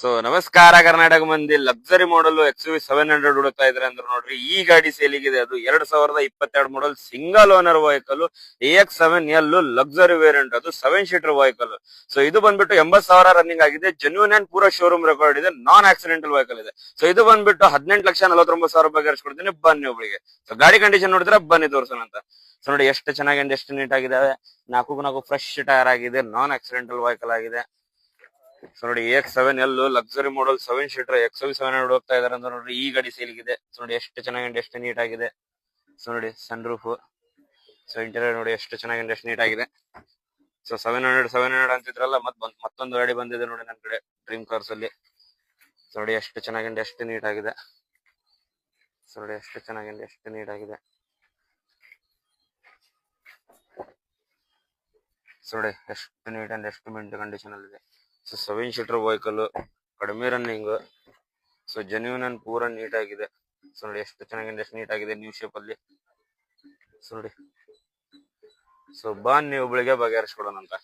So ನಮಸ್ಕಾರ ಕರ್ನಾಟಕ ಮಂದಿ. Luxury ಮಾಡಲ್ XUV 700 ಹುಡುಕ್ತಾ ಇದ್ರೆ ಅಂದ್ರೆ ನೋಡ್ರಿ, ಈ ಗಾಡಿ ಸೇಲಿಗಿದೆ. ಅದು 2022 model single owner vehicle AX7L luxury variant. ಅದು 7 ಸೀಟರ್ ವೆಹಿಕಲ್. ಸೊ ಇದು ಬಂದ್ಬಿಟ್ಟು 80,000 ರನ್ನಿಂಗ್ ಆಗಿದೆ. ಜೆನ್ಯೂನ್ ಅಂಡ್ ಪೂರಾ ಶೋರೂಮ್ ರೆಕಾರ್ಡ್ ಇದೆ. ನಾನ್ ಆಕ್ಸಿಡೆಂಟಲ್ ವೆಹಿಕಲ್ ಇದೆ. ಸೊ ಇದು ಬಂದ್ಬಿಟ್ಟು 18,49,000 ರೂಪಾಯಿ ಖರ್ಚು ಬನ್ನಿ ಒಬ್ಳಿಗೆ. ಸೊ ಗಾಡಿ ಕಂಡೀಷನ್ ನೋಡಿದ್ರೆ ಬನ್ನಿ ತೋರ್ಸೋಣ ಅಂತ. ಸೊ ನೋಡಿ ಎಷ್ಟು ಚೆನ್ನಾಗಿದೆ, ಎಷ್ಟು ನೀಟ್ ಆಗಿದಾವೆ. ನಾಲ್ಕು ಫ್ರೆಶ್ ಟೈರ್ ಆಗಿದೆ. ನಾನ್ ಆಕ್ಸಿಡೆಂಟಲ್ ವೆಹಿಕಲ್ ಆಗಿದೆ. ಸೊ ನೋಡಿ AX7L ಲಕ್ಸರಿ ಮಾಡಲ್ 7 ಸೀಟರ್ XUV 700 ಹೋಗ್ತಾ ಇದಾರೆ ಅಂದ್ರೆ ನೋಡ್ರಿ, ಈ ಗಾಡಿ ಸೇಲಿಗಿದೆ. ಸೊ ನೋಡಿ ಎಷ್ಟು ಚೆನ್ನಾಗಿದೆ, ಎಷ್ಟು ನೀಟ್ ಆಗಿದೆ. ಸೊ ನೋಡಿ ಸನ್ ರೂಫ್. ಸೊ ಇಂಟೀರಿಯರ್ ನೋಡಿ ಎಷ್ಟು ಚೆನ್ನಾಗಿದೆ, ಎಷ್ಟು ನೀಟ್ ಆಗಿದೆ. ಸೊ 700 ಅಂತಿದ್ರಲ್ಲ, ಮತ್ತೊಂದು ಗಾಡಿ ಬಂದಿದೆ ನೋಡಿ ನನ್ನ ಕಡೆ, ಡ್ರೀಮ್ ಕಾರ್ಸ್ ಅಲ್ಲಿ. ಸೊ ನೋಡಿ ಎಷ್ಟು ಚೆನ್ನಾಗಿದೆ, ಎಷ್ಟು ನೀಟ್ ಆಗಿದೆ. ಸೊ ನೋಡಿ ಎಷ್ಟು ಚೆನ್ನಾಗಿದೆ, ಎಷ್ಟು ನೀಟ್ ಆಗಿದೆ. ಸೊ ನೋಡಿ ಎಷ್ಟು ನೀಟ್ ಅಂಡ್ ಎಷ್ಟು ಮಿಂಟ್ ಕಂಡೀಷನ್ ಅಲ್ಲಿ ಇದೆ. ಸೊ 7 ಸೀಟರ್ ವೆಹಿಕಲ್, ಕಡಿಮೆ ರನ್ನಿಂಗ್. ಸೊ ಜೆನ್ಯೂನ್ ಅಂಡ್ ಪೂರಾ ನೀಟ್ ಆಗಿದೆ. ಸೊ ನೋಡಿ ಎಷ್ಟು ಚೆನ್ನಾಗಿದೆ, ಎಷ್ಟು ನೀಟ್ ಆಗಿದೆ, ನ್ಯೂ ಶೇಪ್ ಅಲ್ಲಿ. ಸೊ ನೋಡಿ, ಸೊ ಬನ್ನಿ ಒಬ್ಳಿಗೆ ಬಗೆಹರಿಸ್ಕೊಡೋಣ ಅಂತ.